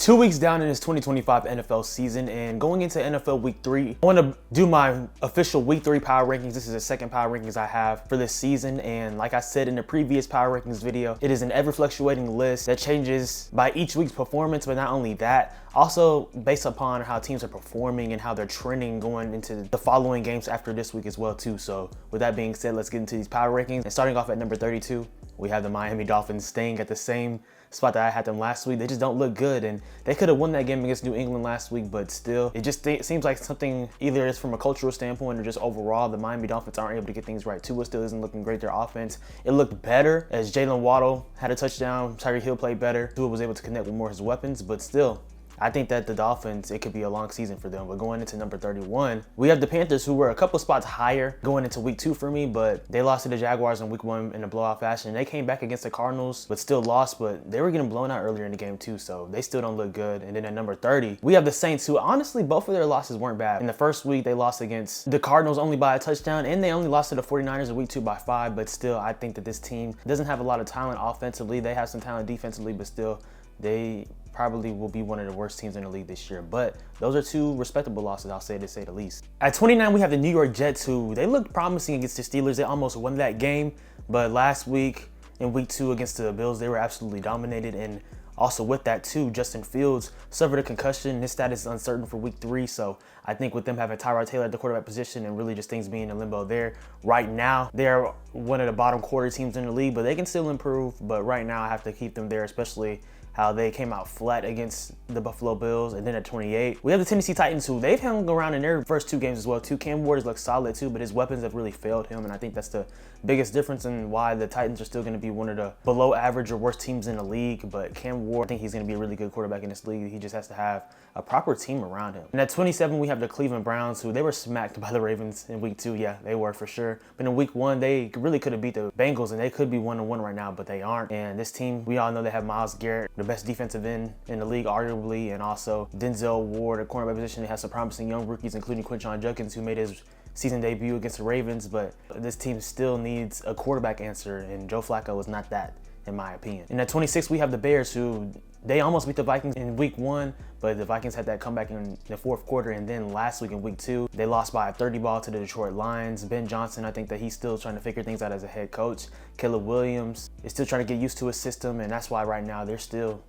2 weeks down in this 2025 NFL season, and going into NFL Week 3, I want to do my official Week 3 power rankings. This is the second power rankings I have for this season, and like I said in the previous power rankings video, it is an ever-fluctuating list that changes by each week's performance, but not only that, also based upon how teams are performing and how they're trending going into the following games after this week as well too. So with that being said, let's get into these power rankings. And starting off at number 32, we have the Miami Dolphins staying at the same spot that I had them last week. They just don't look good, and they could have won that game against New England last week, but still, it just seems like something, either it's from a cultural standpoint or just overall, the Miami Dolphins aren't able to get things right. Tua still isn't looking great. Their offense, it looked better as Jalen Waddle had a touchdown, Tyreek Hill played better, Tua was able to connect with more of his weapons, but still, I think that the Dolphins, it could be a long season for them. But going into number 31, we have the Panthers, who were a couple spots higher going into week 2 for me, but they lost to the Jaguars in week 1 in a blowout fashion. They came back against the Cardinals, but still lost, but they were getting blown out earlier in the game too, so they still don't look good. And then at number 30, we have the Saints, who honestly, both of their losses weren't bad. In the first week, they lost against the Cardinals only by a touchdown, and they only lost to the 49ers in week 2 by 5, but still, I think that this team doesn't have a lot of talent offensively. They have some talent defensively, but still, they probably will be one of the worst teams in the league this year. But those are two respectable losses, I'll say, to say the least. At 29, we have the New York Jets, who they looked promising against the Steelers. They almost won that game, but last week in week 2 against the Bills, they were absolutely dominated. And also with that too, Justin Fields suffered a concussion. His status is uncertain for week 3. So I think with them having Tyrod Taylor at the quarterback position and really just things being in limbo there, right now, they're one of the bottom quarter teams in the league, but they can still improve. But right now I have to keep them there, especially how they came out flat against the Buffalo Bills. And then at 28, we have the Tennessee Titans, who they've hung around in their first 2 games as well too. Cam Ward has looked solid too, but his weapons have really failed him, and I think that's the biggest difference in why the Titans are still going to be one of the below average or worst teams in the league. But Cam Ward, I think he's going to be a really good quarterback in this league. He just has to have a proper team around him. And at 27, we have the Cleveland Browns, who they were smacked by the Ravens in week 2. Yeah, they were for sure. But in week 1, they really could have beat the Bengals, and they could be 1-1 right now, but they aren't. And this team, we all know they have Myles Garrett, the best defensive end in the league, arguably, and also Denzel Ward, a cornerback position. They have some promising young rookies, including Quinshon Judkins, who made his season debut against the Ravens, but this team still needs a quarterback answer, and Joe Flacco is not that, in my opinion. And at 26, we have the Bears, who they almost beat the Vikings in week 1, but the Vikings had that comeback in the 4th quarter, and then last week in week 2, they lost by a 30 ball to the Detroit Lions. Ben Johnson, I think that he's still trying to figure things out as a head coach. Caleb Williams is still trying to get used to his system, and that's why right now they're still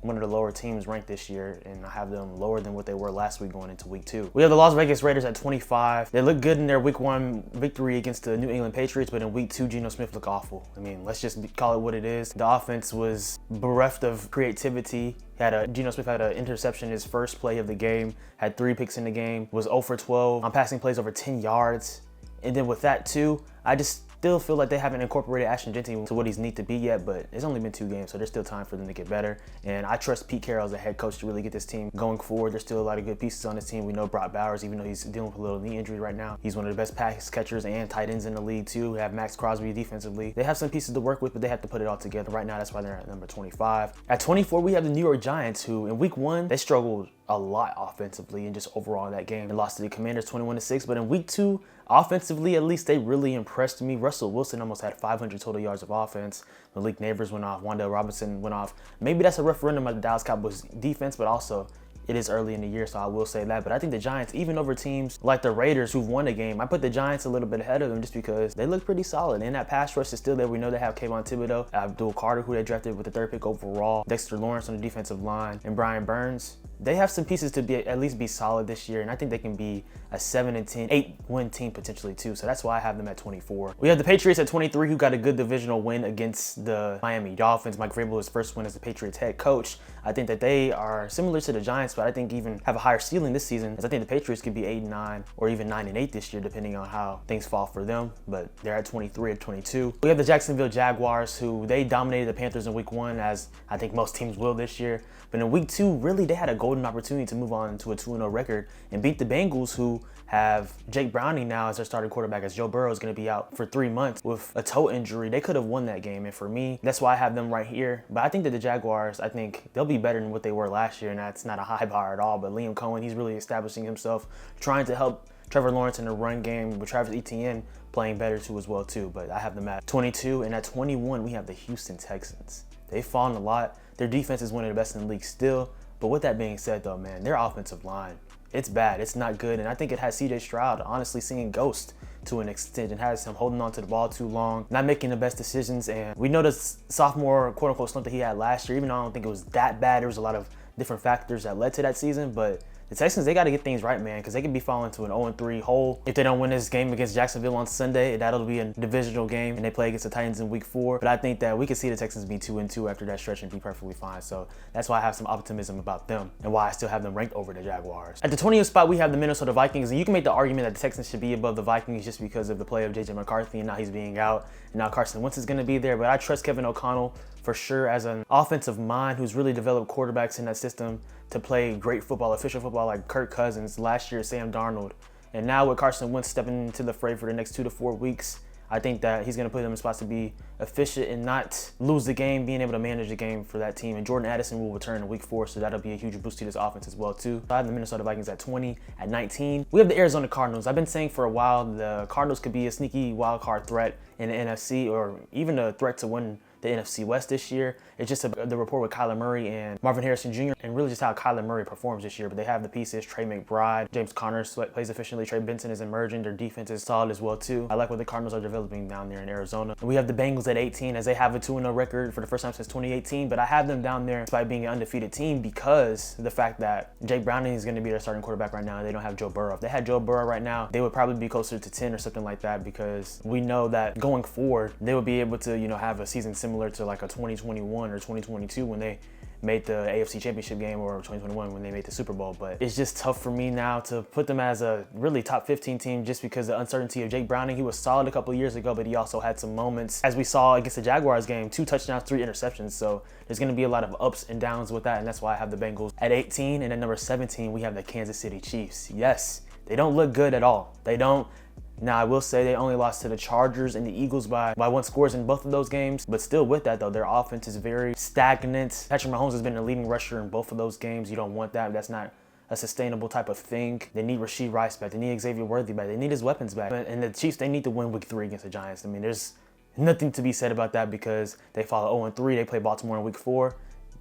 one of the lower teams ranked this year, and I have them lower than what they were last week going into week 2. We have the Las Vegas Raiders at 25. They look good in their week 1 victory against the New England Patriots, but in week 2, Geno Smith looked awful. I mean, let's just call it what it is. The offense was bereft of creativity. Geno Smith had an interception his first play of the game, had 3 picks in the game, was 0 for 12 on passing plays over 10 yards. And then with that too, I just still feel like they haven't incorporated Ashton Jeanty to what he's need to be yet, but it's only been 2 games, so there's still time for them to get better. And I trust Pete Carroll as a head coach to really get this team going forward. There's still a lot of good pieces on this team. We know Brock Bowers, even though he's dealing with a little knee injury right now, he's one of the best pass catchers and tight ends in the league too. We have Max Crosby defensively. They have some pieces to work with, but they have to put it all together. Right now, that's why they're at number 25. At 24, we have the New York Giants, who in week 1, they struggled a lot offensively and just overall in that game. They lost to the Commanders 21-6, but in week 2, offensively, at least, they really impressed me. Russell Wilson almost had 500 total yards of offense. Malik Neighbors went off. Wan'Dale Robinson went off. Maybe that's a referendum of the Dallas Cowboys defense, but also it is early in the year, so I will say that. But I think the Giants, even over teams like the Raiders who've won the game, I put the Giants a little bit ahead of them just because they look pretty solid. And that pass rush is still there. We know they have Kayvon Thibodeau, Abdul Carter, who they drafted with the 3rd pick overall, Dexter Lawrence on the defensive line, and Brian Burns. They have some pieces to at least be solid this year, and I think they can be a 7-10, 8-win team potentially too. So that's why I have them at 24. We have the Patriots at 23, who got a good divisional win against the Miami Dolphins. Mike Vrabel, his first win as the Patriots head coach. I think that they are similar to the Giants, but I think even have a higher ceiling this season, as I think the Patriots could be 8-9 or even 9-8 this year, depending on how things fall for them. But they're at 23 at 22. We have the Jacksonville Jaguars, who they dominated the Panthers in week 1, as I think most teams will this year. But in week 2, really, they had a golden opportunity to move on to a 2-0 record and beat the Bengals, who have Jake Browning now as their starting quarterback, as Joe Burrow is going to be out for 3 months with a toe injury. They could have won that game, and for me, that's why I have them right here. But I think that the Jaguars, I think they'll be better than what they were last year, and that's not a high bar at all. But Liam Cohen, he's really establishing himself, trying to help Trevor Lawrence in the run game, with Travis Etienne playing better too as well too. But I have them at 22, and at 21, we have the Houston Texans. They've fallen a lot. Their defense is one of the best in the league still, But with that being said though, man, their offensive line, it's bad. It's not good. And I think it has CJ Stroud honestly seeing ghost to an extent and has him holding on to the ball too long, not making the best decisions. And we know the sophomore quote unquote slump that he had last year, even though I don't think it was that bad. There was a lot of different factors that led to that season, but the Texans, they got to get things right, man, because they could be falling into an 0-3 hole. If they don't win this game against Jacksonville on Sunday, that'll be a divisional game, and they play against the Titans in week 4. But I think that we could see the Texans be 2-2 after that stretch and be perfectly fine. So that's why I have some optimism about them and why I still have them ranked over the Jaguars. At the 20th spot, we have the Minnesota Vikings, and you can make the argument that the Texans should be above the Vikings just because of the play of J.J. McCarthy, and now he's being out, and now Carson Wentz is going to be there. But I trust Kevin O'Connell for sure as an offensive mind who's really developed quarterbacks in that system to play great football, official football, like Kirk Cousins, last year Sam Darnold. And now with Carson Wentz stepping into the fray for the next 2 to 4 weeks, I think that he's going to put them in spots to be efficient and not lose the game, being able to manage the game for that team. And Jordan Addison will return in week 4, so that'll be a huge boost to this offense as well too. I have the Minnesota Vikings at 20. At 19, we have the Arizona Cardinals. I've been saying for a while the Cardinals could be a sneaky wild card threat in the NFC, or even a threat to win the NFC West this year. It's just the rapport with Kyler Murray and Marvin Harrison Jr. and really just how Kyler Murray performs this year. But they have the pieces. Trey McBride, James Conner plays efficiently. Trey Benson is emerging. Their defense is solid as well too. I like what the Cardinals are developing down there in Arizona. And we have the Bengals at 18 as they have a 2-0 record for the first time since 2018. But I have them down there despite being an undefeated team because of the fact that Jake Browning is going to be their starting quarterback right now. And they don't have Joe Burrow. If they had Joe Burrow right now, they would probably be closer to 10 or something like that, because we know that going forward, they would be able to, have a season similar to like a 2021 or 2022 when they made the AFC Championship game, or 2021 when they made the Super Bowl. But it's just tough for me now to put them as a really top 15 team just because of the uncertainty of Jake Browning. He was solid a couple of years ago, but he also had some moments, as we saw against the Jaguars game, 2 touchdowns, 3 interceptions. So there's going to be a lot of ups and downs with that, and that's why I have the Bengals at 18. And at number 17, we have the Kansas City Chiefs. Yes, they don't look good at all. They don't. Now, I will say they only lost to the Chargers and the Eagles by 1 scores in both of those games. But still with that, though, their offense is very stagnant. Patrick Mahomes has been the leading rusher in both of those games. You don't want that. That's not a sustainable type of thing. They need Rashee Rice back. They need Xavier Worthy back. They need his weapons back. And the Chiefs, they need to win week 3 against the Giants. I mean, there's nothing to be said about that because they follow 0-3. They play Baltimore in week 4.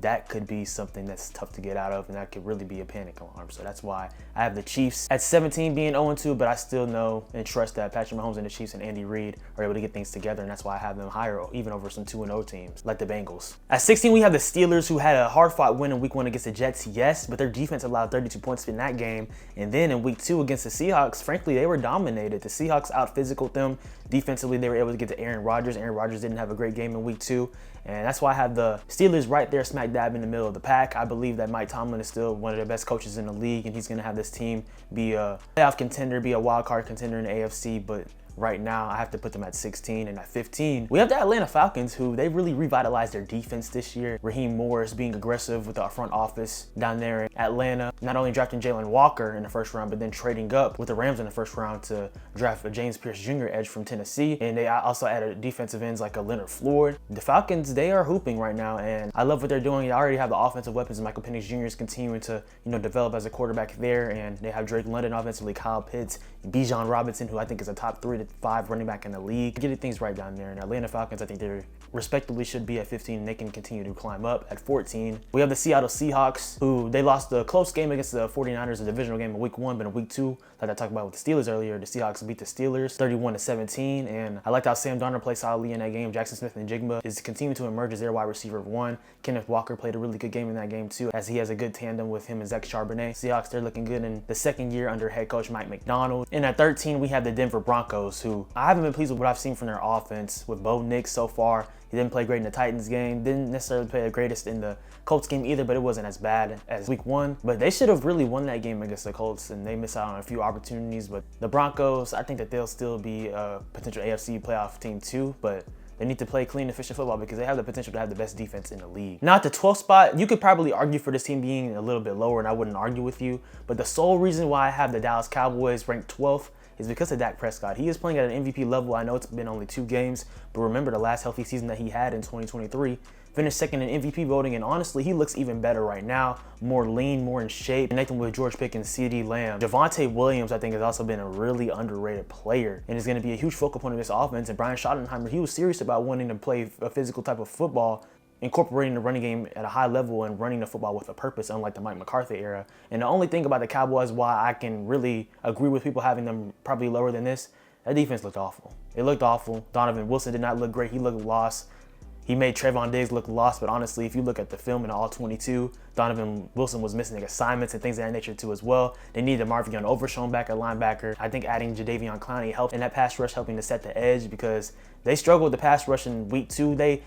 That could be something that's tough to get out of, and that could really be a panic alarm. So that's why I have the Chiefs at 17 being 0-2, but I still know and trust that Patrick Mahomes and the Chiefs and Andy Reid are able to get things together, and that's why I have them higher, even over some 2-0 teams like the Bengals. At 16, we have the Steelers, who had a hard-fought win in week 1 against the Jets, yes, but their defense allowed 32 points in that game. And then in week 2 against the Seahawks, frankly, they were dominated. The Seahawks out-physicaled them. Defensively, they were able to get to Aaron Rodgers. Aaron Rodgers didn't have a great game in week 2. And that's why I have the Steelers right there smack dab in the middle of the pack. I believe that Mike Tomlin is still one of the best coaches in the league, and he's going to have this team be a playoff contender, be a wild card contender in the AFC. But right now, I have to put them at 16. And at 15, we have the Atlanta Falcons, who they really revitalized their defense this year. Raheem Morris being aggressive with the front office down there in Atlanta. Not only drafting Jalen Walker in the first round, but then trading up with the Rams in the first round to draft a James Pierce Jr. edge from Tennessee. And they also added defensive ends like a Leonard Floyd. The Falcons, they are hooping right now, and I love what they're doing. They already have the offensive weapons. Michael Penix Jr. is continuing to, develop as a quarterback there, and they have Drake London offensively, Kyle Pitts, Bijan Robinson, who I think is a top 3 to 5 running back in the league. Getting things right down there. And Atlanta Falcons, I think they respectively should be at 15, and they can continue to climb up. At 14, we have the Seattle Seahawks, who they lost a close game against the 49ers, a divisional game in week 1, but in week 2, like I talked about with the Steelers earlier, the Seahawks beat the Steelers 31-17, and I liked how Sam Darnold played solidly in that game. Jackson Smith and Jigma is continuing to emerge as their wide receiver 1. Kenneth Walker played a really good game in that game too, as he has a good tandem with him and Zach Charbonnet. Seahawks, they're looking good in the second year under head coach Mike Macdonald. And at 13, we have the Denver Broncos, who I haven't been pleased with what I've seen from their offense with Bo Nix so far. He didn't play great in the Titans game, didn't necessarily play the greatest in the Colts game either, but it wasn't as bad as week 1. But they should have really won that game against the Colts, and they missed out on a few opportunities. But the Broncos, I think that they'll still be a potential AFC playoff team too, but they need to play clean, efficient football because they have the potential to have the best defense in the league. Now at the 12th spot, you could probably argue for this team being a little bit lower, and I wouldn't argue with you. But the sole reason why I have the Dallas Cowboys ranked 12th is because of Dak Prescott. He is playing at an MVP level. I know it's been only 2 games, but remember the last healthy season that he had in 2023. Finished second in MVP voting, and honestly, he looks even better right now. More lean, more in shape. Nathan with George Pickens, CeeDee Lamb. Javonte Williams, I think, has also been a really underrated player and is going to be a huge focal point of this offense. And Brian Schottenheimer, he was serious about wanting to play a physical type of football incorporating the running game at a high level and running the football with a purpose, unlike the Mike McCarthy era. And the only thing about the Cowboys, why I can really agree with people having them probably lower than this, that defense looked awful. It looked awful. Donovan Wilson did not look great. He looked lost. He made Trayvon Diggs look lost, but honestly, if you look at the film in all 22, Donovan Wilson was missing assignments and things of that nature too as well. They needed Marvion Overshown back at linebacker. I think adding Jadeveon Clowney helped in that pass rush, helping to set the edge because they struggled with the pass rush in week 2. They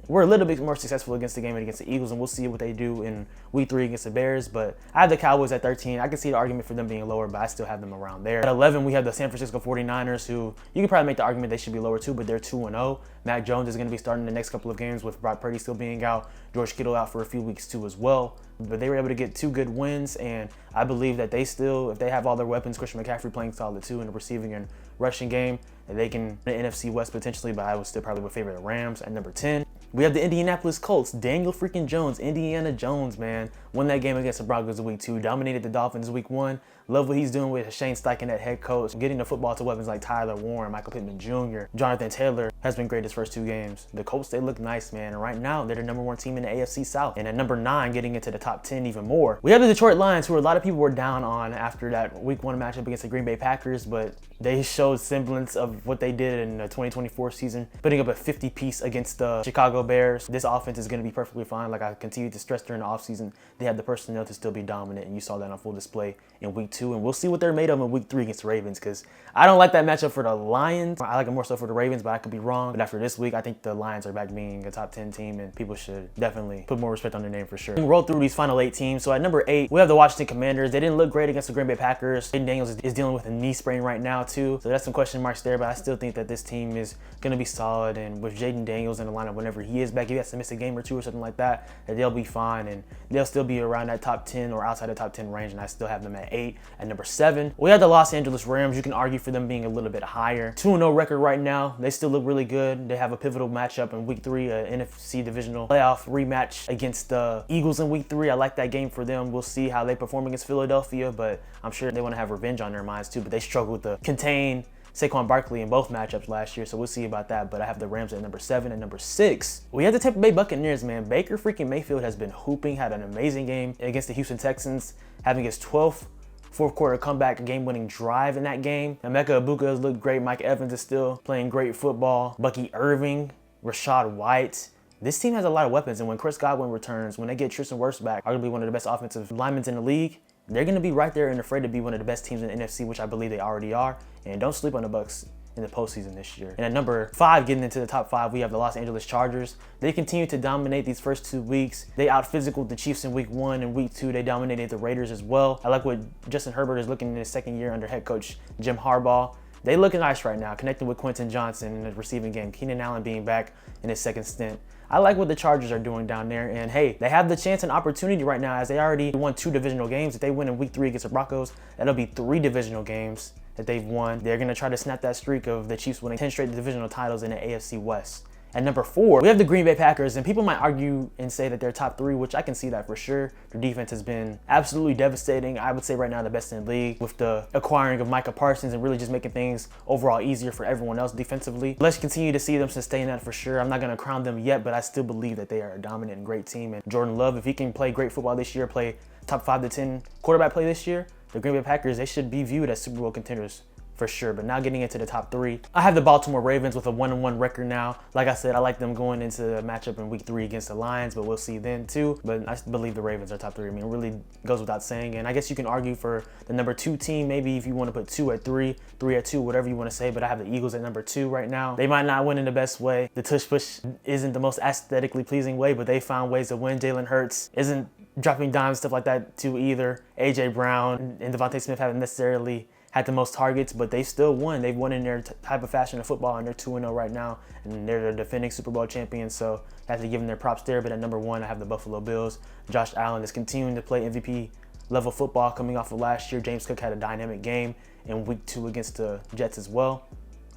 were a little bit more successful against the game and against the Eagles, and we'll see what they do in week 3 against the Bears. But I have the Cowboys at 13. I can see the argument for them being lower, but I still have them around there. At 11, we have the San Francisco 49ers, who you can probably make the argument they should be lower too, but they're 2-0. Mac Jones is going to be starting the next couple of games with Brock Purdy still being out, George Kittle out for a few weeks too as well. But they were able to get 2 good wins, and I believe that they still, if they have all their weapons, Christian McCaffrey playing solid too in the receiving and rushing game, that they can the NFC West potentially, but I would still probably would favor the Rams. At number 10, we have the Indianapolis Colts. Daniel freaking Jones, Indiana Jones, man, won that game against the Broncos in week 2, dominated the Dolphins week 1. Love what he's doing with Shane Steichen at head coach, getting the football to weapons like Tyler Warren, Michael Pittman Jr., Jonathan Taylor has been great his first 2 games. The Colts, they look nice, man, and right now they're the number 1 team in the AFC South. And at number 9, getting into the top 10 even more, we have the Detroit Lions, who a lot of people were down on after that week 1 matchup against the Green Bay Packers, but they showed semblance of what they did in the 2024 season, putting up a 50-piece against the Chicago Bears. This offense is going to be perfectly fine. Like I continued to stress during the offseason, they have the personnel to still be dominant, and you saw that on full display in week 2. And we'll see what they're made of in week 3 against the Ravens, because I don't like that matchup for the Lions. I like it more so for the Ravens, but I could be wrong. But after this week, I think the Lions are back being a top 10 team, and people should definitely put more respect on their name for sure. We roll through these final 8 teams. So at number 8, we have the Washington Commanders. They didn't look great against the Green Bay Packers. Jaden Daniels is dealing with a knee sprain right now too, so that's some question marks there, but I still think that this team is going to be solid, and with Jaden Daniels in the lineup whenever he is back, if he has to miss a game or 2 or something like that, that they'll be fine, and they'll still be around that top 10 or outside the top 10 range, and I still have them at 8. At number 7, we have the Los Angeles Rams. You can argue for them being a little bit higher. 2-0 record right now. They still look really good. They have a pivotal matchup in week 3, an NFC divisional playoff rematch against the Eagles in week 3. I like that game for them. We'll see how they perform against Philadelphia, but I'm sure they want to have revenge on their minds too, but they struggled to contain Saquon Barkley in both matchups last year, so we'll see about that. But I have the Rams at number 7. And number 6, we have the Tampa Bay Buccaneers, man. Baker freaking Mayfield has been hooping, had an amazing game against the Houston Texans, having his 12th fourth quarter comeback game-winning drive in that game. Emeka Egbuka has looked great. Mike Evans is still playing great football. Bucky Irving, Rashad White. This team has a lot of weapons, and when Chris Godwin returns, when they get Tristan Wirfs back, arguably one of the best offensive linemen in the league, they're going to be right there and afraid to be one of the best teams in the NFC, which I believe they already are. And don't sleep on the Bucs in the postseason this year. And at number 5, getting into the top 5, we have the Los Angeles Chargers. They continue to dominate these first 2 weeks. They out-physicaled the Chiefs in week 1, and week 2 they dominated the Raiders as well. I like what Justin Herbert is looking in his second year under head coach Jim Harbaugh. They looking nice right now, connecting with Quentin Johnson in the receiving game, Keenan Allen being back in his second stint. I like what the Chargers are doing down there, and hey, they have the chance and opportunity right now, as they already won 2 divisional games. If they win in week 3 against the Broncos, that'll be 3 divisional games that they've won. They're going to try to snap that streak of the Chiefs winning 10 straight divisional titles in the AFC West. At number 4, we have the Green Bay Packers, and people might argue and say that they're top 3, which I can see that for sure. Their defense has been absolutely devastating. I would say right now the best in the league, with the acquiring of Micah Parsons and really just making things overall easier for everyone else defensively. Let's continue to see them sustain that for sure. I'm not going to crown them yet, but I still believe that they are a dominant and great team. And Jordan Love, if he can play great football this year, play top 5 to 10 quarterback play this year, the Green Bay Packers, they should be viewed as Super Bowl contenders for sure. But now getting into the top 3, I have the Baltimore Ravens with a 1-1 record now. Like I said, I like them going into the matchup in week 3 against the Lions, but we'll see then too. But I believe the Ravens are top 3. I mean, it really goes without saying. And I guess you can argue for the number 2 team, maybe if you want to put 2 at 3, 3 at 2, whatever you want to say. But I have the Eagles at number 2 right now. They might not win in the best way. The tush push isn't the most aesthetically pleasing way, but they found ways to win. Jalen Hurts isn't dropping dimes, stuff like that too either. AJ Brown and Devontae Smith haven't necessarily had the most targets, but they still won. They've won in their type of fashion of football, and they're 2-0 right now, and they're the defending Super Bowl champions, so I have to give them their props there. But at number 1, I have the Buffalo Bills. Josh Allen is continuing to play MVP level football coming off of last year. James Cook had a dynamic game in week 2 against the Jets as well.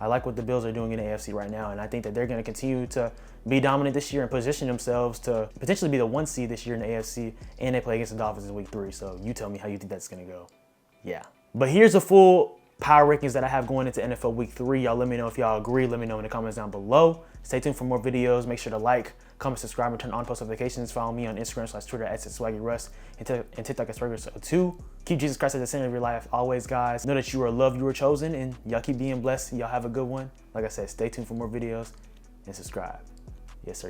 I like what the Bills are doing in the AFC right now, and I think that they're going to continue to be dominant this year and position themselves to potentially be the 1 seed this year in the AFC, and they play against the Dolphins in week 3, so you tell me how you think that's going to go. Yeah. But here's a full power rankings that I have going into NFL Week 3. Y'all let me know if y'all agree. Let me know in the comments down below. Stay tuned for more videos. Make sure to like, comment, subscribe, and turn on post notifications. Follow me on Instagram / Twitter at SwaggyRuss and TikTok at Swaggy2. Keep Jesus Christ at the center of your life always, guys. Know that you are loved, you are chosen, and y'all keep being blessed. Y'all have a good one. Like I said, stay tuned for more videos and subscribe. Yes, sir.